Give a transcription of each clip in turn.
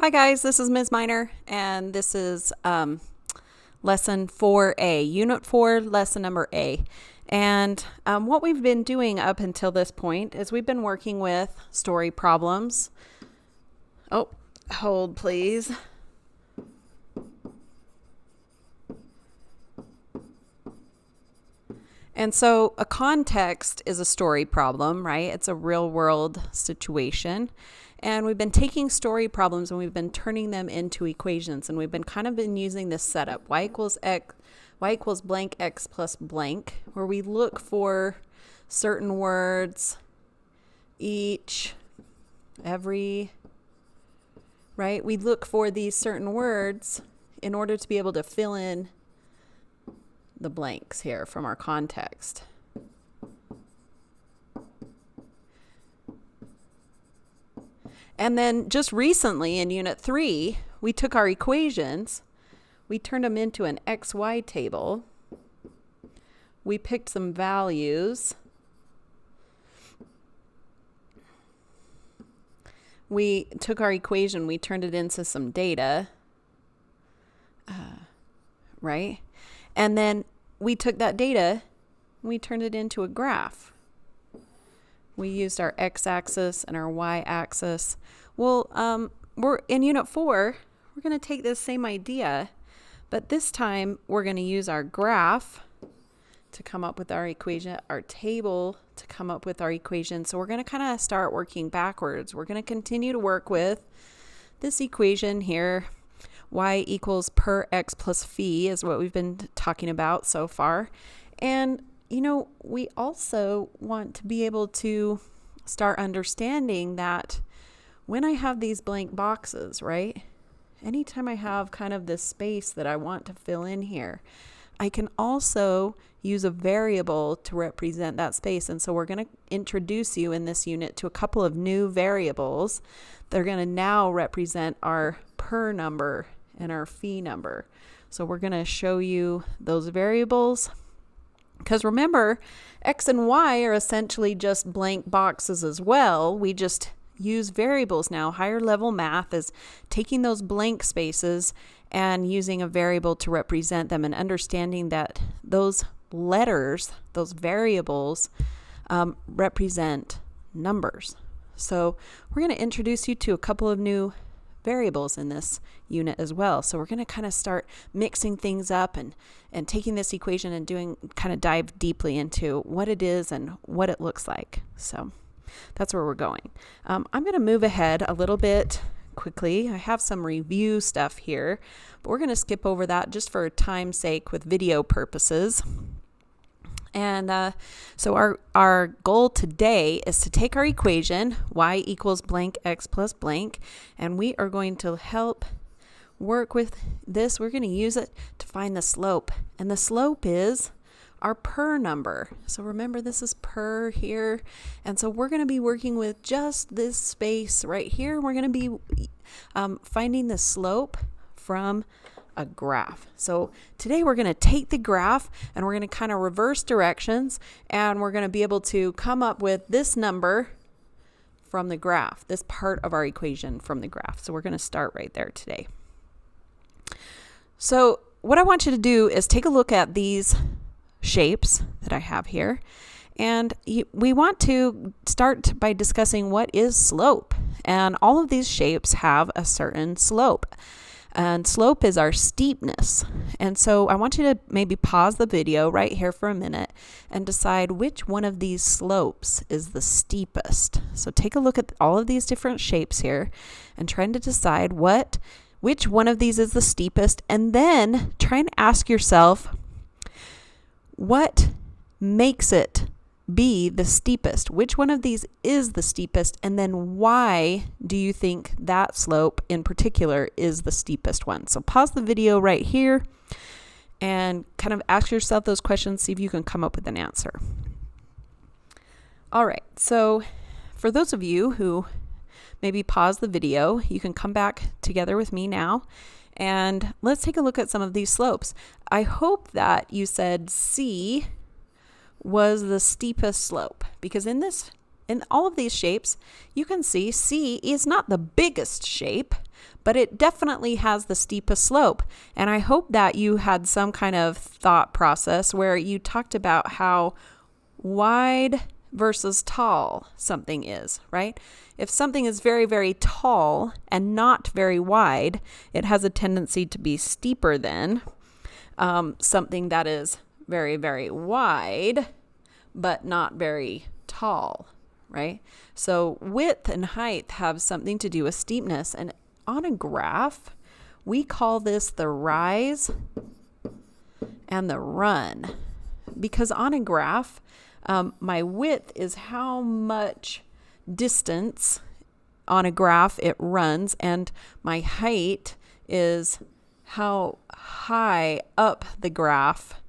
Hi guys, this is Ms. Miner, and this is lesson 4A, unit 4, lesson number A. And what we've been doing up until this point is we've been working with story problems. Oh, hold please. And so a context is a story problem, right? It's a real world situation. And we've been taking story problems and we've been turning them into equations. And we've been using this setup, y equals blank x plus blank, where we look for certain words, every, right? We look for these certain words in order to be able to fill in the blanks here from our context. And then just recently in Unit 3, we took our equations, we turned them into an XY table, we picked some values, we took our equation, we turned it into some data, right? And then we took that data, we turned it into a graph. We used our x-axis and our y-axis. Well, we're in Unit 4, we're going to take this same idea, but this time we're going to use our graph to come up with our equation, our table to come up with our equation. So we're going to kind of start working backwards. We're going to continue to work with this equation here. Y equals per x plus phi is what we've been talking about so far. And you know, we also want to be able to start understanding that when I have these blank boxes, right? Anytime I have kind of this space that I want to fill in here, I can also use a variable to represent that space. And so we're going to introduce you in this unit to a couple of new variables. They're going to now represent our per number and our phi number. So we're going to show you those variables. Because remember, x and y are essentially just blank boxes as well. We just use variables now. Higher level math is taking those blank spaces and using a variable to represent them and understanding that those letters, those variables, represent numbers. So we're going to introduce you to a couple of new variables in this unit as well. So we're going to kind of start mixing things up and taking this equation and kind of dive deeply into what it is and what it looks like. So that's where we're going. I'm going to move ahead a little bit quickly. I have some review stuff here, but we're going to skip over that just for time's sake with video purposes. And so our goal today is to take our equation, y equals blank x plus blank, and we are going to help work with this. We're going to use it to find the slope. And the slope is our per number. So remember, this is per here. And so we're going to be working with just this space right here. We're going to be finding the slope from a graph. So today we're going to take the graph and we're going to kind of reverse directions, and we're going to be able to come up with this number from the graph, this part of our equation from the graph. So we're going to start right there today. So what I want you to do is take a look at these shapes that I have here, and we want to start by discussing what is slope. And all of these shapes have a certain slope. And slope is our steepness. And so I want you to maybe pause the video right here for a minute and decide which one of these slopes is the steepest. So take a look at all of these different shapes here and trying to decide which one of these is the steepest, and then try and ask yourself, what makes it be the steepest? Which one of these is the steepest? And then why do you think that slope in particular is the steepest one? So pause the video right here and kind of ask yourself those questions, see if you can come up with an answer. All right, so for those of you who maybe pause the video, you can come back together with me now and let's take a look at some of these slopes. I hope that you said C was the steepest slope, because in all of these shapes, you can see C is not the biggest shape, but it definitely has the steepest slope. And I hope that you had some kind of thought process where you talked about how wide versus tall something is, right? If something is very, very tall and not very wide, it has a tendency to be steeper than something that is very, very wide, but not very tall, right? So width and height have something to do with steepness. And on a graph, we call this the rise and the run. Because on a graph, my width is how much distance on a graph it runs, and my height is how high up the graph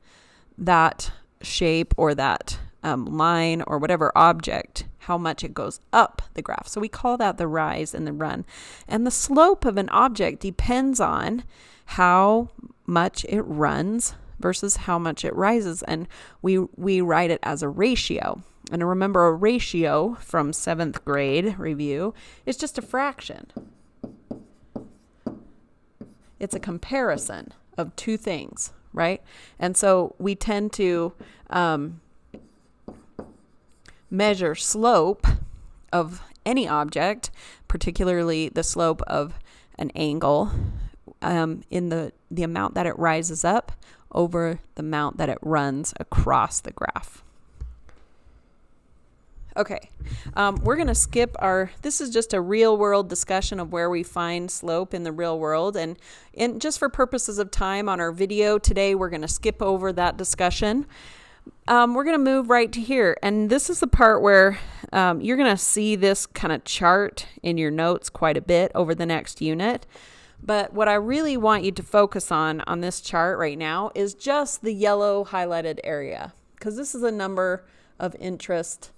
that shape or that line or whatever object, how much it goes up the graph. So we call that the rise and the run. And the slope of an object depends on how much it runs versus how much it rises. And we write it as a ratio. And remember, a ratio from 7th grade review is just a fraction. It's a comparison of two things, right? And so we tend to measure slope of any object, particularly the slope of an angle, in the amount that it rises up over the amount that it runs across the graph. Okay, we're going to skip this is just a real world discussion of where we find slope in the real world. And just for purposes of time on our video today, we're going to skip over that discussion. We're going to move right to here. And this is the part where you're going to see this kind of chart in your notes quite a bit over the next unit. But what I really want you to focus on this chart right now is just the yellow highlighted area, because this is a number of interest,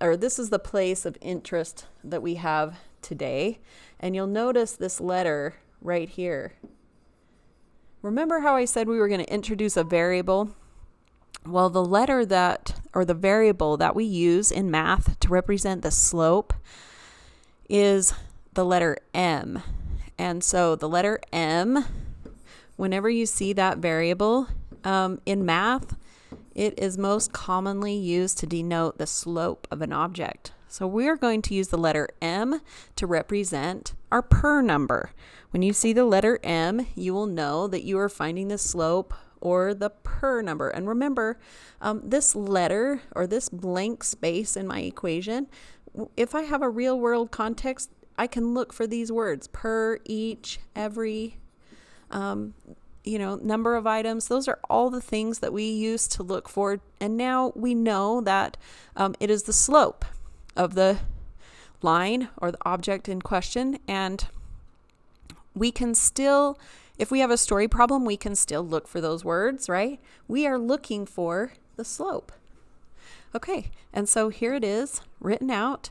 or this is the place of interest that we have today. And you'll notice this letter right here. Remember how I said we were going to introduce a variable? Well, the letter or the variable that we use in math to represent the slope is the letter M. And so the letter M, whenever you see that variable in math, it is most commonly used to denote the slope of an object. So we're going to use the letter M to represent our per number. When you see the letter M, you will know that you are finding the slope or the per number. And remember, this letter or this blank space in my equation, if I have a real world context, I can look for these words: per, each, every, number of items. Those are all the things that we use to look for. And now we know that it is the slope of the line or the object in question. And we can still, if we have a story problem, we can still look for those words, right? We are looking for the slope. Okay, and so here it is written out.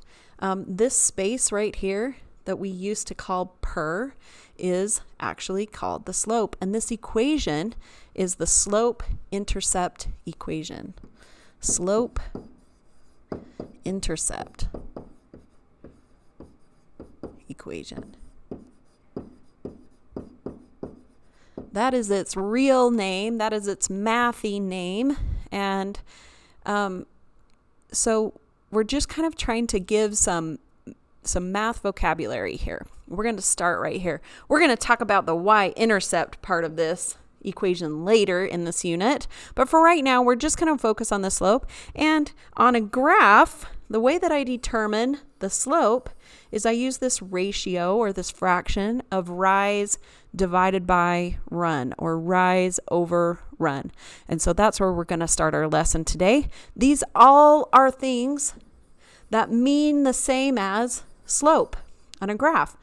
This space right here that we used to call per is actually called the slope. And this equation is the slope-intercept equation. Slope-intercept equation. That is its real name. That is its mathy name. And so we're just kind of trying to give some math vocabulary here. We're going to start right here. We're going to talk about the y-intercept part of this equation later in this unit. But for right now, we're just going to focus on the slope. And on a graph, the way that I determine the slope is I use this ratio or this fraction of rise divided by run, or rise over run. And so that's where we're going to start our lesson today. These all are things that mean the same as slope on a graph.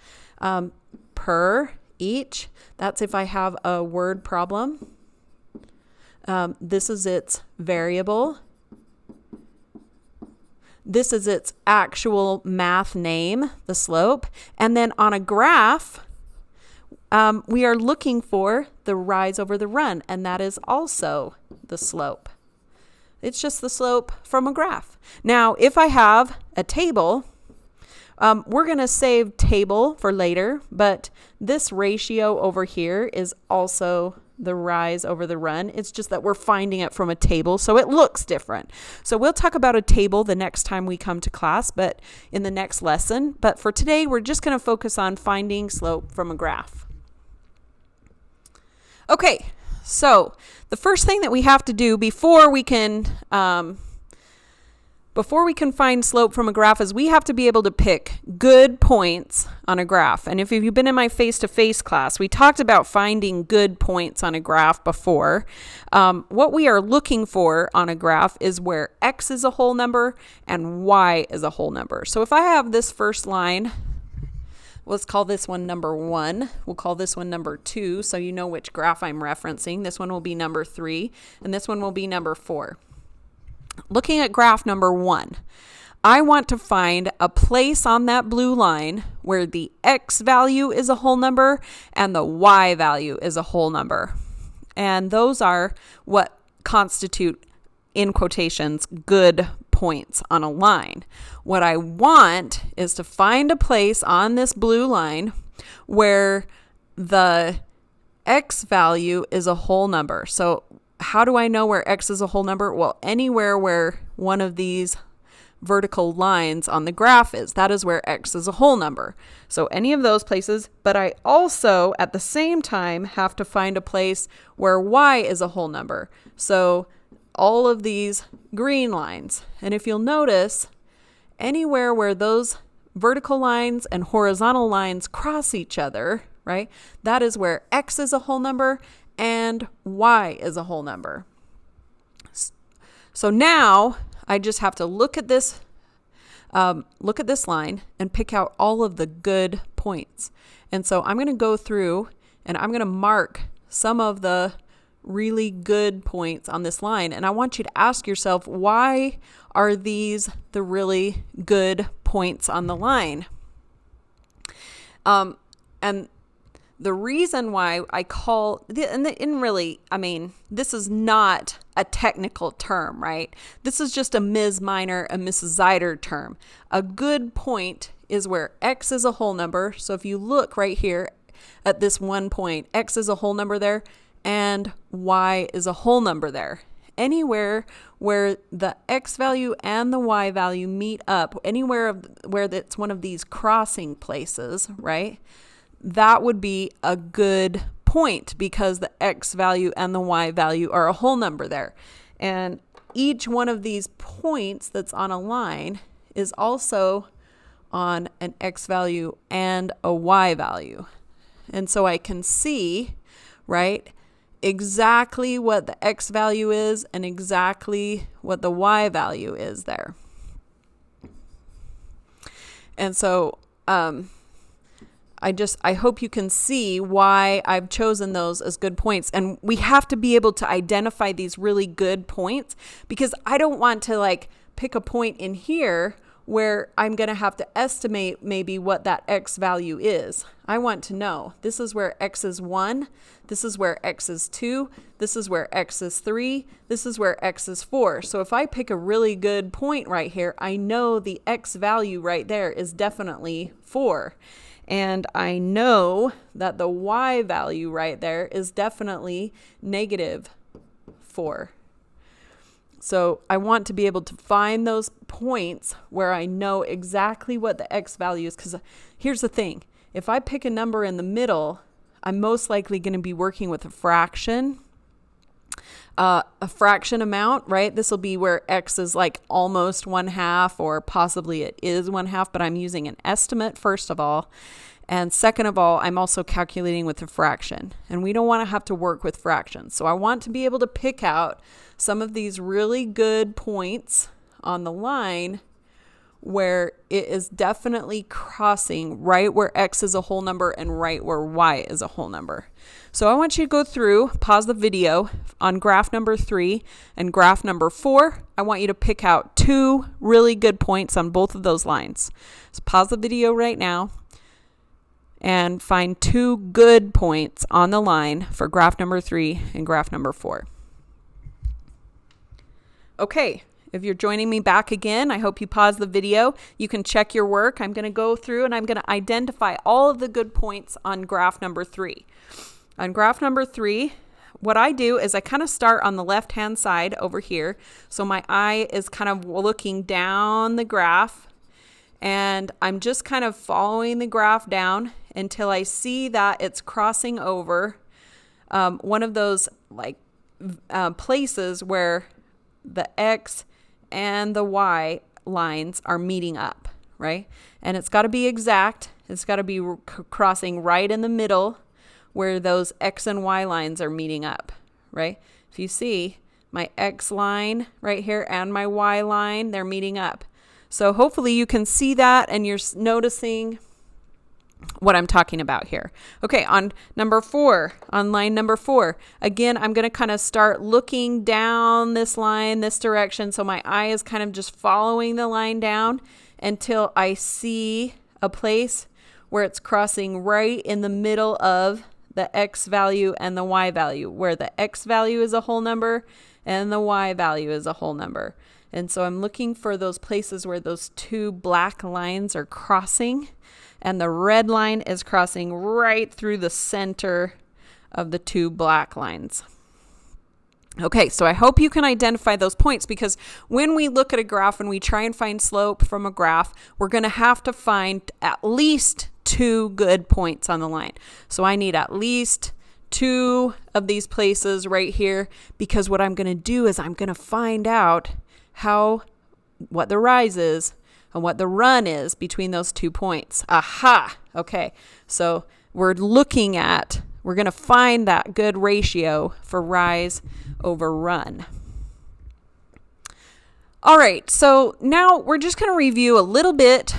Per, each, that's if I have a word problem. This is its variable. This is its actual math name, the slope. And then on a graph, we are looking for the rise over the run, and that is also the slope. It's just the slope from a graph. Now, if I have a table We're going to save table for later, but this ratio over here is also the rise over the run. It's just that we're finding it from a table, so it looks different. So we'll talk about a table the next time we come to class, but in the next lesson. But for today, we're just going to focus on finding slope from a graph. Okay, so the first thing that we have to do before we can find slope from a graph is we have to be able to pick good points on a graph. And if you've been in my face-to-face class, we talked about finding good points on a graph before. What we are looking for on a graph is where x is a whole number and y is a whole number. So if I have this first line, let's call this one number 1. We'll call this one number 2, so you know which graph I'm referencing. This one will be number 3, and this one will be number 4. Looking at graph number 1, I want to find a place on that blue line where the x value is a whole number and the y value is a whole number. And those are what constitute, in quotations, good points on a line. What I want is to find a place on this blue line where the x value is a whole number. So how do I know where x is a whole number? Well, anywhere where one of these vertical lines on the graph is, that is where x is a whole number. So any of those places, but I also at the same time have to find a place where y is a whole number. So all of these green lines. And if you'll notice, anywhere where those vertical lines and horizontal lines cross each other, right, that is where x is a whole number and y is a whole number. So now I just have to look at this line and pick out all of the good points. And so I'm going to go through and I'm going to mark some of the really good points on this line. And I want you to ask yourself, why are these the really good points on the line? And the reason why I call, and really, I mean, this is not a technical term, right? This is just a Ms. Minor, a Mrs. Zeider term. A good point is where x is a whole number. So if you look right here at this one point, x is a whole number there and y is a whole number there. Anywhere where the x value and the y value meet up, anywhere where it's one of these crossing places, right? That would be a good point because the x value and the y value are a whole number there. And each one of these points that's on a line is also on an x value and a y value. And so I can see, right, exactly what the x value is and exactly what the y value is there. And so, I hope you can see why I've chosen those as good points. And we have to be able to identify these really good points because I don't want to pick a point in here where I'm going to have to estimate maybe what that x value is. I want to know this is where x is 1, this is where x is 2, this is where x is 3, this is where x is 4. So if I pick a really good point right here, I know the x value right there is definitely 4. And I know that the y value right there is definitely negative 4. So I want to be able to find those points where I know exactly what the x value is. Because here's the thing. If I pick a number in the middle, I'm most likely going to be working with a fraction amount, right? This will be where x is almost 1/2 or possibly it is 1/2, but I'm using an estimate first of all. And second of all, I'm also calculating with a fraction. And we don't want to have to work with fractions. So I want to be able to pick out some of these really good points on the line where it is definitely crossing right where x is a whole number and right where y is a whole number. So I want you to go through, pause the video on graph number 3 and graph number 4. I want you to pick out 2 really good points on both of those lines. So pause the video right now and find 2 good points on the line for graph number 3 and graph number 4. Okay, If you're joining me back again, I hope you pause the video. You can check your work. I'm going to go through and I'm going to identify all of the good points on graph number 3. On graph number 3, what I do is I kind of start on the left-hand side over here. So my eye is kind of looking down the graph, and I'm just kind of following the graph down until I see that it's crossing over one of those places where the X and the Y lines are meeting up, right? And it's got to be exact. It's got to be crossing right in the middle where those X and Y lines are meeting up, right? If you see my X line right here and my Y line, they're meeting up. So hopefully you can see that and you're noticing what I'm talking about here. Okay, on line number 4, again, I'm going to kind of start looking down this line, this direction. So my eye is kind of just following the line down until I see a place where it's crossing right in the middle of the X value and the Y value, where the X value is a whole number and the Y value is a whole number. And so I'm looking for those places where those two black lines are crossing, and the red line is crossing right through the center of the two black lines. Okay, so I hope you can identify those points, because when we look at a graph and we try and find slope from a graph, we're going to have to find at least 2 good points on the line. So I need at least 2 of these places right here, because what I'm going to do is I'm going to find out what the rise is and what the run is between those 2 points. Aha! Okay, so we're going to find that good ratio for rise over run. All right, so now we're just going to review a little bit.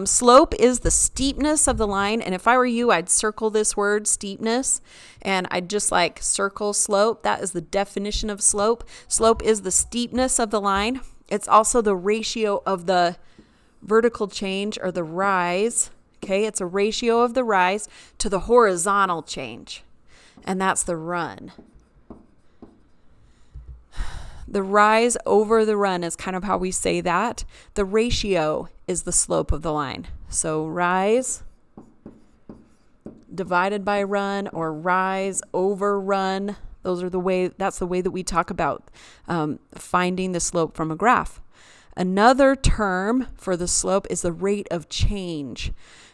Slope is the steepness of the line, and if I were you, I'd circle this word, steepness, and I'd just circle slope. That is the definition of slope. Slope is the steepness of the line. It's also the ratio of the vertical change, or the rise. Okay, it's a ratio of the rise to the horizontal change, and that's the run. The rise over the run is kind of how we say that. The ratio is the slope of the line. So rise divided by run, or rise over run. That's the way that we talk about finding the slope from a graph. Another term for the slope is the rate of change.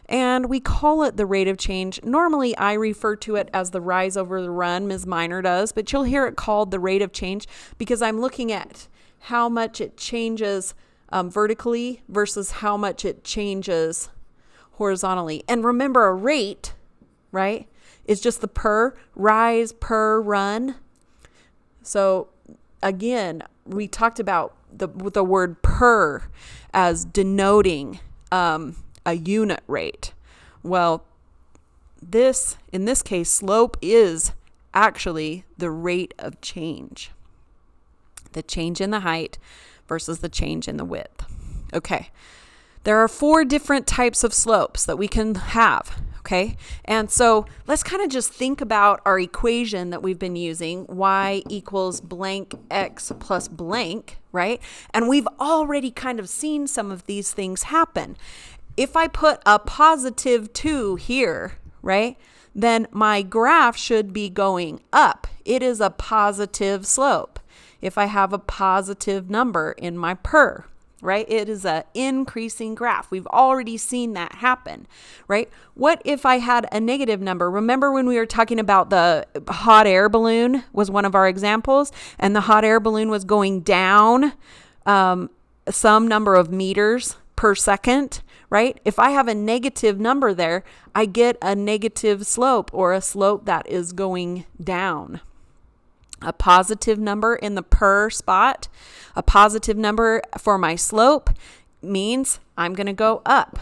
And we call it the rate of change. Normally, I refer to it as the rise over the run, Ms. Miner does, but you'll hear it called the rate of change because I'm looking at how much it changes vertically versus how much it changes horizontally. And remember, a rate, right, is just the rise per run. So again, we talked about the word per as denoting a unit rate. Well, in this case, slope is actually the rate of change. The change in the height versus the change in the width. Okay. There are 4 different types of slopes that we can have. Okay. And so let's kind of just think about our equation that we've been using, y equals blank x plus blank, right? And we've already kind of seen some of these things happen. If I put a positive 2 here, right, then my graph should be going up. It is a positive slope. If I have a positive number in my per, right, it is an increasing graph. We've already seen that happen, right? What if I had a negative number? Remember when we were talking about the hot air balloon was one of our examples, and the hot air balloon was going down some number of meters per second, right? If I have a negative number there, I get a negative slope, or a slope that is going down. A positive number in the per spot, a positive number for my slope means I'm going to go up,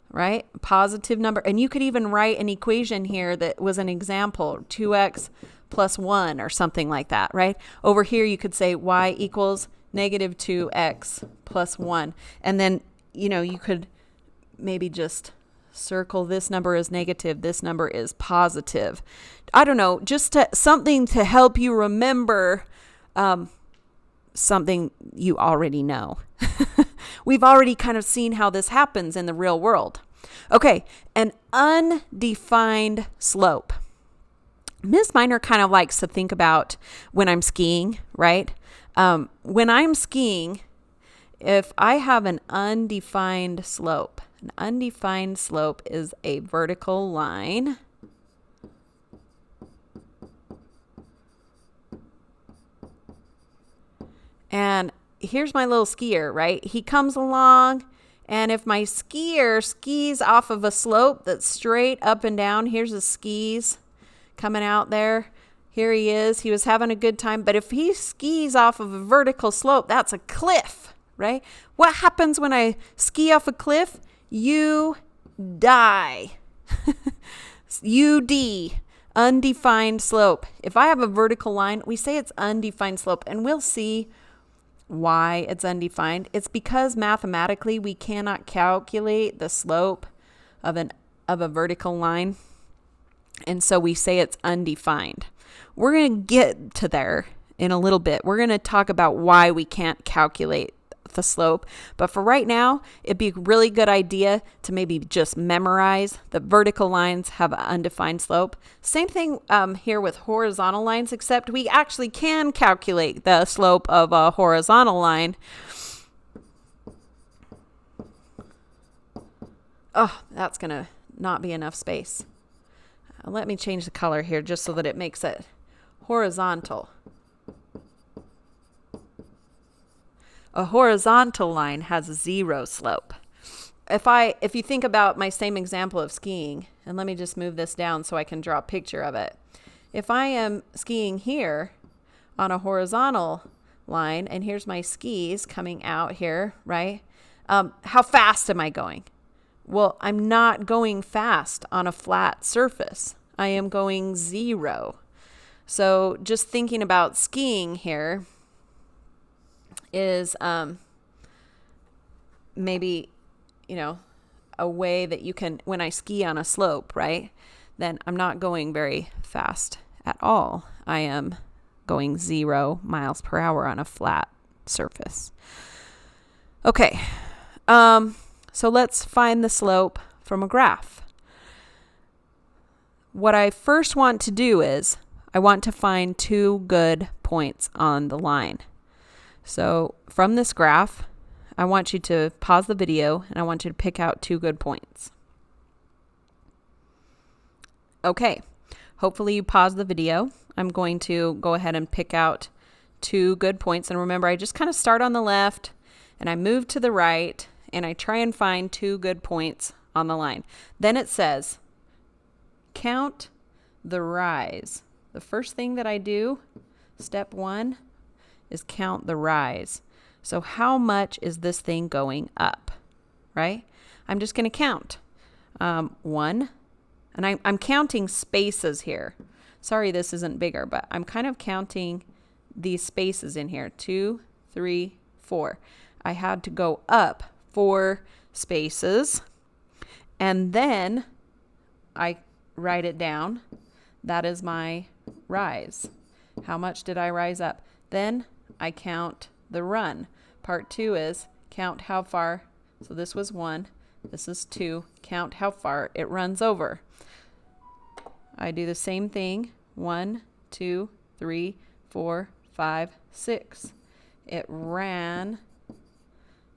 right? A positive number. And you could even write an equation here that was an example, 2x plus 1 or something like that, right? Over here, you could say y equals negative 2x plus 1. And then, you could maybe just circle this number is negative, this number is positive. I don't know, just something to help you remember something you already know. We've already kind of seen how this happens in the real world. Okay, an undefined slope. Ms. Miner kind of likes to think about when I'm skiing, right? When I'm skiing, if I have an undefined slope is a vertical line. And here's my little skier, right? He comes along, and if my skier skis off of a slope that's straight up and down, here's his skis coming out there. Here he is. He was having a good time. But if he skis off of a vertical slope, that's a cliff, right? What happens when I ski off a cliff? You die. UD, undefined slope. If I have a vertical line, we say it's undefined slope, and we'll see why it's undefined. It's because mathematically we cannot calculate the slope of a vertical line, and so we say it's undefined. We're going to get to there in a little bit. We're going to talk about why we can't calculate the slope, but for right now, it'd be a really good idea to maybe just memorize that vertical lines have an undefined slope. Same thing here with horizontal lines, except we actually can calculate the slope of a horizontal line. Oh, that's going to not be enough space. Let me change the color here just so that it makes it horizontal. A horizontal line has a zero slope. If you think about my same example of skiing, and let me just move this down so I can draw a picture of it. If I am skiing here on a horizontal line, and here's my skis coming out here, right? How fast am I going? Well, I'm not going fast on a flat surface. I am going zero. So just thinking about skiing here is maybe, a way that you can, when I ski on a slope, right, then I'm not going very fast at all. I am going 0 miles per hour on a flat surface. Okay, so let's find the slope from a graph. What I first want to do is I want to find 2 good points on the line. So from this graph, I want you to pause the video and I want you to pick out 2 good points. Okay, hopefully you paused the video. I'm going to go ahead and pick out 2 good points. And remember, I just kind of start on the left and I move to the right and I try and find 2 good points on the line. Then it says, count the rise. The first thing that I do, step 1, is count the rise. So how much is this thing going up, right? I'm just going to count. 1, and I'm counting spaces here. Sorry, this isn't bigger, but I'm kind of counting these spaces in here. 2, 3, 4. I had to go up 4 spaces, and then I write it down. That is my rise. How much did I rise up? Then I count the run. Part 2 is count how far. So this was 1. This is 2. Count how far it runs over. I do the same thing. 1, 2, 3, 4, 5, 6. It ran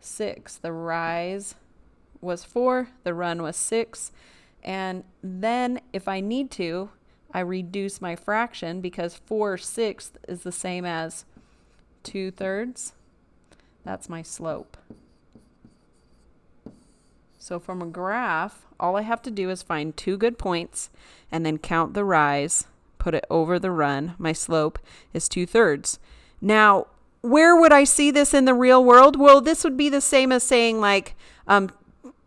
6. The rise was 4. The run was 6. And then if I need to, I reduce my fraction because 4/6 is the same as 2/3. That's my slope. So from a graph, all I have to do is find 2 good points and then count the rise, put it over the run. My slope is 2/3. Now, where would I see this in the real world? Well, this would be the same as saying like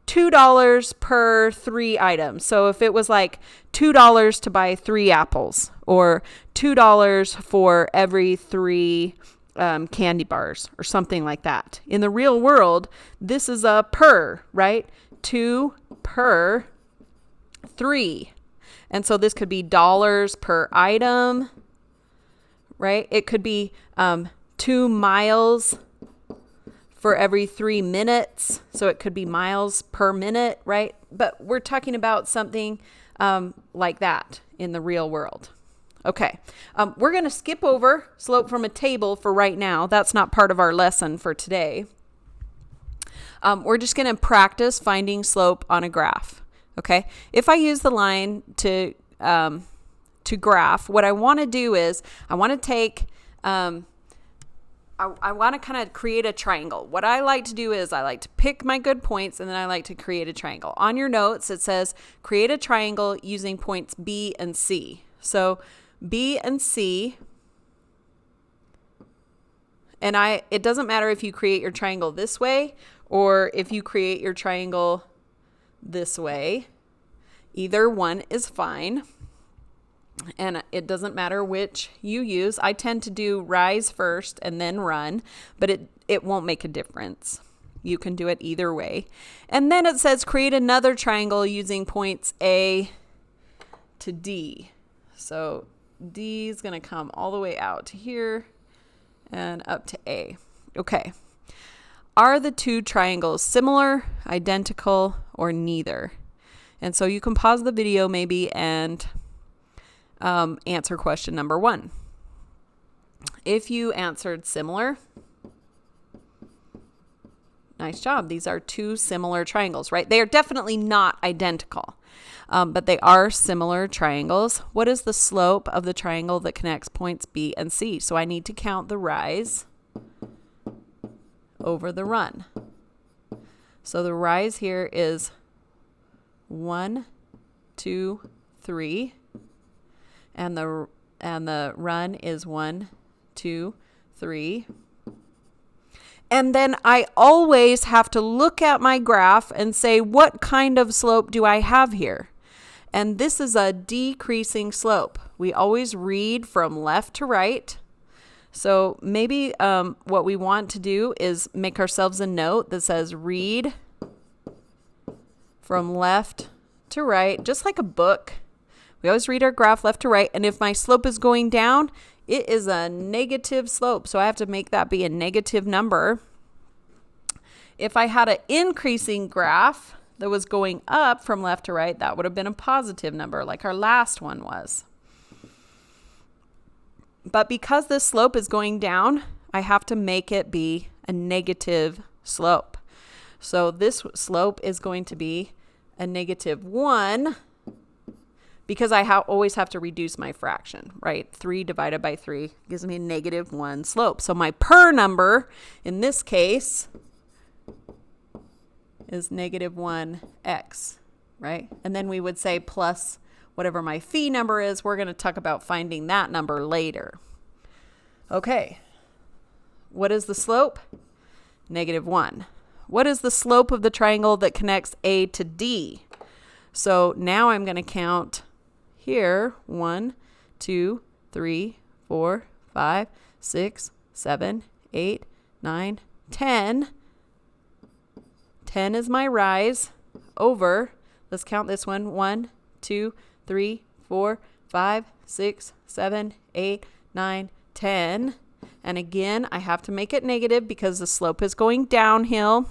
$2 per 3 items. So if it was like $2 to buy 3 apples or $2 for every 3 candy bars or something like that. In the real world, this is a per, right? 2 per 3. And so this could be dollars per item, right? It could be 2 miles for every 3 minutes. So it could be miles per minute, right? But we're talking about something like that in the real world. Okay, we're going to skip over slope from a table for right now. That's not part of our lesson for today. We're just going to practice finding slope on a graph. Okay, if I use the line to graph, what I want to do is I want to take, I want to kind of create a triangle. What I like to do is I like to pick my good points and then I like to create a triangle. On your notes, it says create a triangle using points B and C. So B and C, and it doesn't matter if you create your triangle this way or if you create your triangle this way. Either one is fine. And it doesn't matter which you use. I tend to do rise first and then run, but it won't make a difference. You can do it either way. And then it says create another triangle using points A to D. So D is going to come all the way out to here and up to A. Okay. Are the two triangles similar, identical, or neither? And so you can pause the video maybe and answer question number 1. If you answered similar, nice job. These are two similar triangles, right? They are definitely not identical, but they are similar triangles. What is the slope of the triangle that connects points B and C? So I need to count the rise over the run. So the rise here is 1, 2, 3. And the run is 1, 2, 3. And then I always have to look at my graph and say, what kind of slope do I have here? And this is a decreasing slope. We always read from left to right. So maybe what we want to do is make ourselves a note that says read from left to right, just like a book. We always read our graph left to right. And if my slope is going down, it is a negative slope. So I have to make that be a negative number. If I had an increasing graph that was going up from left to right, that would have been a positive number like our last one was. But because this slope is going down, I have to make it be a negative slope. So this slope is going to be a -1 because I always have to reduce my fraction, right? 3 divided by 3 gives me a -1 slope. So my per number in this case is -1x, right? And then we would say plus whatever my phi number is. We're going to talk about finding that number later. Okay. What is the slope? -1. What is the slope of the triangle that connects A to D? So now I'm going to count here 1, 2, 3, 4, 5, 6, 7, 8, 9, 10. 10 is my rise over, let's count this one, 1, 2, 3, 4, 5, 6, 7, 8, 9, 10. And again, I have to make it negative because the slope is going downhill.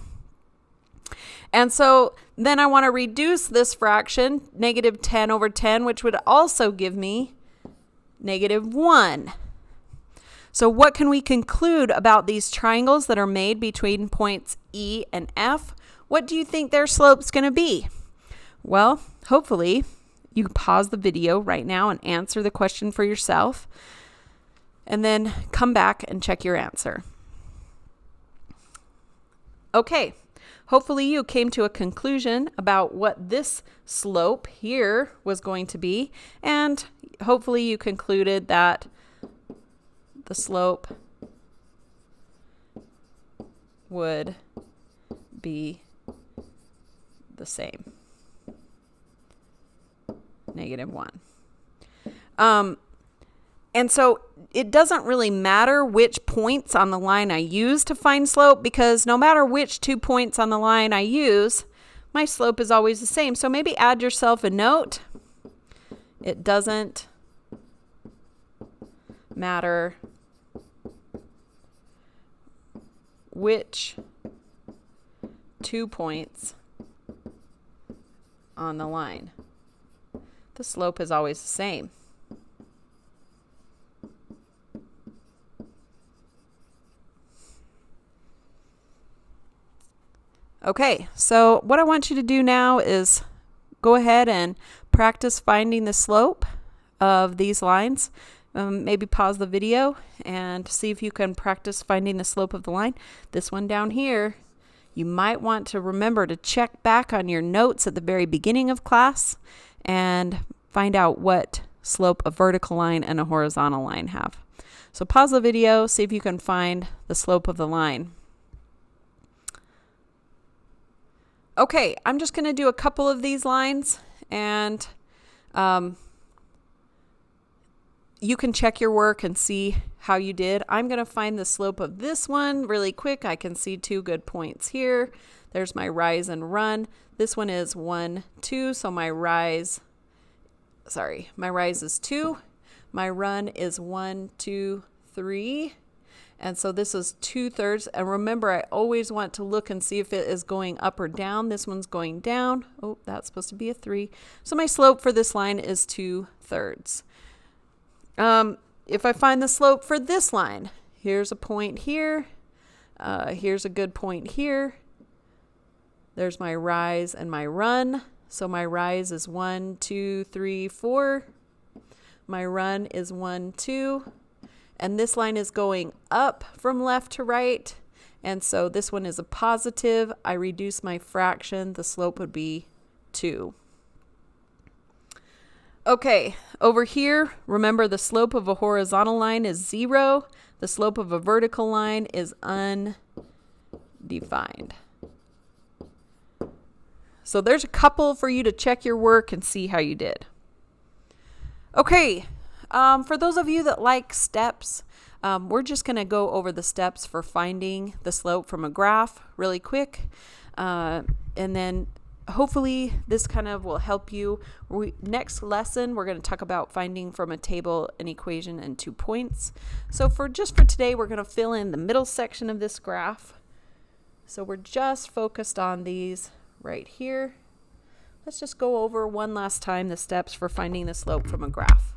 And so then I want to reduce this fraction, -10 over 10, which would also give me -1. So what can we conclude about these triangles that are made between points E and F? What do you think their slope's going to be? Well, hopefully you pause the video right now and answer the question for yourself, and then come back and check your answer. Okay. Hopefully you came to a conclusion about what this slope here was going to be, and hopefully you concluded that the slope would be the same, -1. And so it doesn't really matter which points on the line I use to find slope, because no matter which 2 points on the line I use, my slope is always the same. So maybe add yourself a note. It doesn't matter which 2 points on the line. The slope is always the same. Okay, so what I want you to do now is go ahead and practice finding the slope of these lines. Maybe pause the video and see if you can practice finding the slope of the line. This one down here, you might want to remember to check back on your notes at the very beginning of class and find out what slope a vertical line and a horizontal line have. So pause the video, see if you can find the slope of the line. Okay, I'm just going to do a couple of these lines, and you can check your work and see how you did. I'm going to find the slope of this one really quick. I can see 2 good points here. There's my rise and run. This one is 1, 2, so my rise is 2. My run is 1, 2, 3. And so this is 2/3. And remember, I always want to look and see if it is going up or down. This one's going down. Oh, that's supposed to be a 3. So my slope for this line is 2/3. If I find the slope for this line, here's a point here. Here's a good point here. There's my rise and my run. So my rise is 1, 2, 3, 4. My run is 1, 2. And this line is going up from left to right. And so this one is a positive. I reduce my fraction. The slope would be 2. Okay, over here, remember the slope of a horizontal line is 0. The slope of a vertical line is undefined. So there's a couple for you to check your work and see how you did. Okay. For those of you that like steps, we're just going to go over the steps for finding the slope from a graph really quick. And then hopefully this kind of will help you. Next lesson, we're going to talk about finding from a table an equation and 2 points. So for today, we're going to fill in the middle section of this graph. So we're just focused on these right here. Let's just go over one last time the steps for finding the slope from a graph.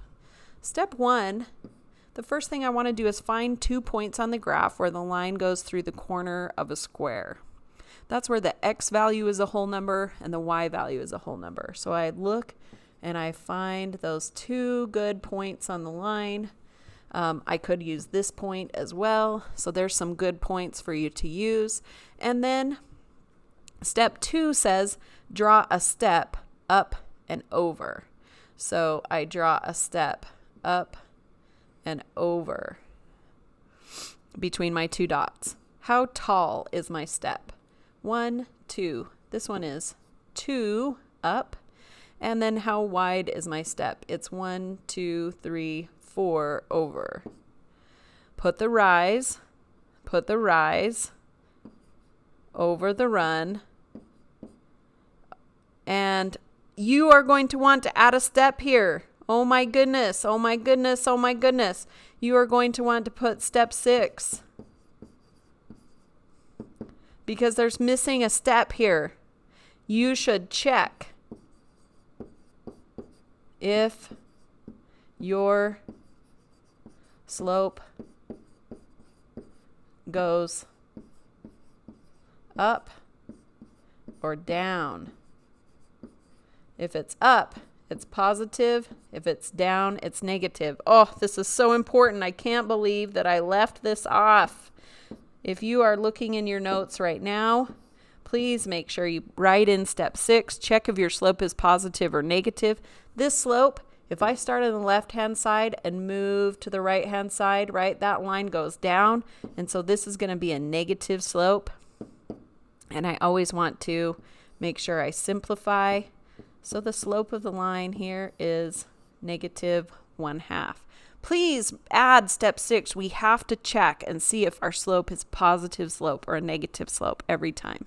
Step 1, the first thing I want to do is find 2 points on the graph where the line goes through the corner of a square. That's where the x value is a whole number and the y value is a whole number. So I look and I find those 2 good points on the line. I could use this point as well. So there's some good points for you to use. And then step 2 says draw a step up and over. So I draw a step up and over between my 2 dots. How tall is my step? 1, 2. This one is 2 up. And then how wide is my step? It's 1, 2, 3, 4 over. Put the rise over the run. And you are going to want to add a step here. Oh my goodness, oh my goodness, oh my goodness. You are going to want to put step 6. Because there's missing a step here. You should check if your slope goes up or down. If it's up, it's positive. If it's down, it's negative. Oh, this is so important. I can't believe that I left this off. If you are looking in your notes right now, please make sure you write in step 6. Check if your slope is positive or negative. This slope, if I start on the left-hand side and move to the right-hand side, right, that line goes down. And so this is going to be a negative slope. And I always want to make sure I simplify. So the slope of the line here is negative 1/2. Please add step 6. We have to check and see if our slope is positive slope or a negative slope every time.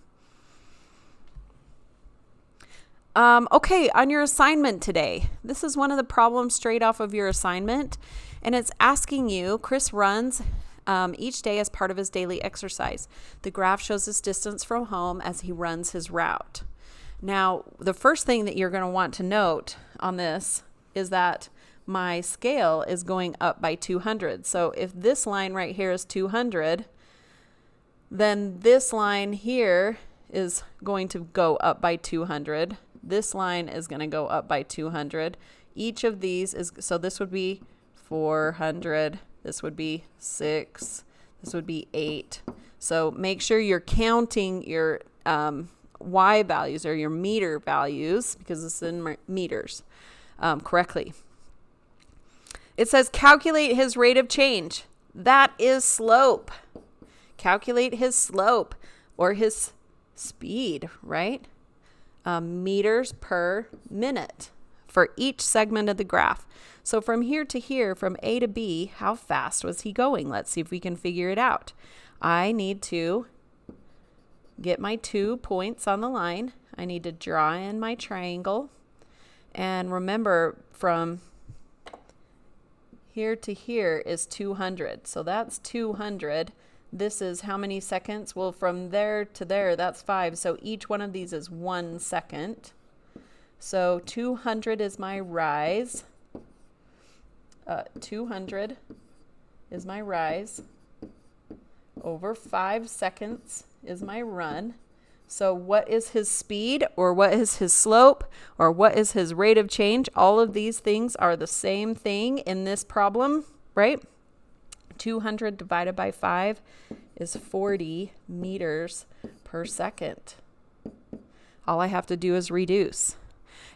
Okay, on your assignment today, this is one of the problems straight off of your assignment, and it's asking you, Chris Runs each day as part of his daily exercise. The graph shows his distance from home as he runs his route. Now, the first thing that you're going to want to note on this is that my scale is going up by 200. So if this line right here is 200, then this line here is going to go up by 200. This line is going to go up by 200. Each of these is, so this would be 400. This would be 6. This would be 8. So make sure you're counting your Y values or your meter values, because this is in meters, correctly. It says calculate his rate of change. That is slope. Calculate his slope or his speed, right? Meters per minute for each segment of the graph. So from here to here, from A to B, how fast was he going? Let's see if we can figure it out. I need to get my 2 points on the line. I need to draw in my triangle. And remember, from here to here is 200. So that's 200. This is how many seconds? Well, from there to there, that's 5. So each one of these is 1 second. So 200 is my rise. 200 is my rise. Over 5 seconds is my run. So what is his speed, or what is his slope, or what is his rate of change? All of these things are the same thing in this problem, right? 200 divided by 5 is 40 meters per second. All I have to do is reduce.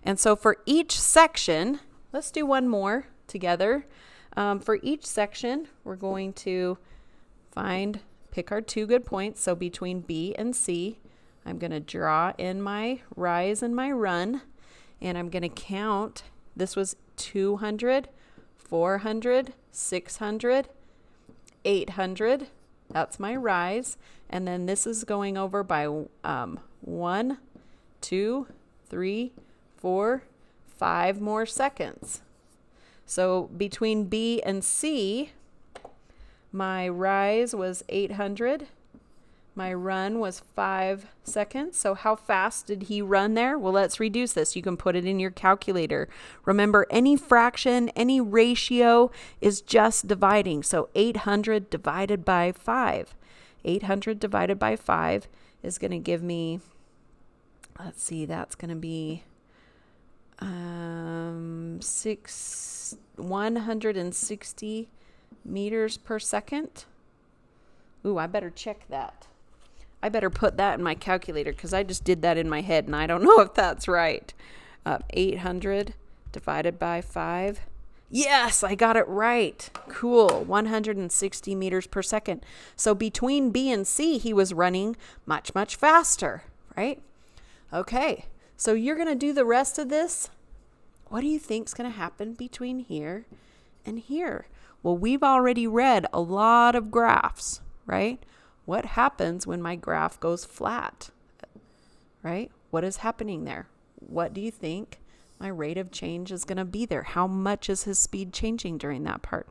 And so for each section, let's do one more together. For each section, we're going to pick our 2 good points. So between B and C, I'm going to draw in my rise and my run, and I'm going to count. This was 200, 400, 600, 800. That's my rise. And then this is going over by 1, 2, 3, 4, 5 more seconds. So between B and C, my rise was 800. My run was 5 seconds. So how fast did he run there? Well, let's reduce this. You can put it in your calculator. Remember, any fraction, any ratio is just dividing. So 800 divided by 5. 800 divided by 5 is going to give me, let's see, that's going to be 160 meters per second. Ooh, I better check that. I better put that in my calculator, because I just did that in my head and I don't know if that's right. 800 divided by 5. Yes, I got it right. Cool. 160 meters per second. So between B and C, he was running much, much faster, right? Okay. So you're going to do the rest of this. What do you think is going to happen between here and here? Well, we've already read a lot of graphs, right? What happens when my graph goes flat, right? What is happening there? What do you think my rate of change is going to be there? How much is his speed changing during that part?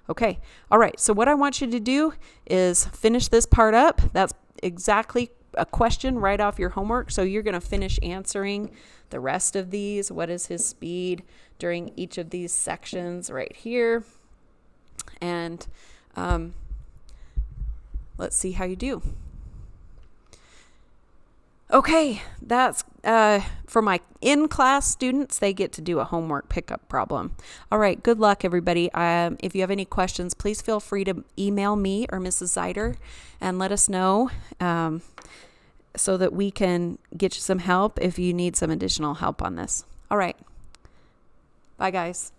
Okay. All right. So what I want you to do is finish this part up. That's exactly a question right off your homework. So you're going to finish answering the rest of these. What is his speed during each of these sections right here? And let's see how you do. Okay, that's for my in-class students. They get to do a homework pickup problem. All right, good luck, everybody. If you have any questions, please feel free to email me or Mrs. Zeider and let us know so that we can get you some help if you need some additional help on this. All right. Bye, guys.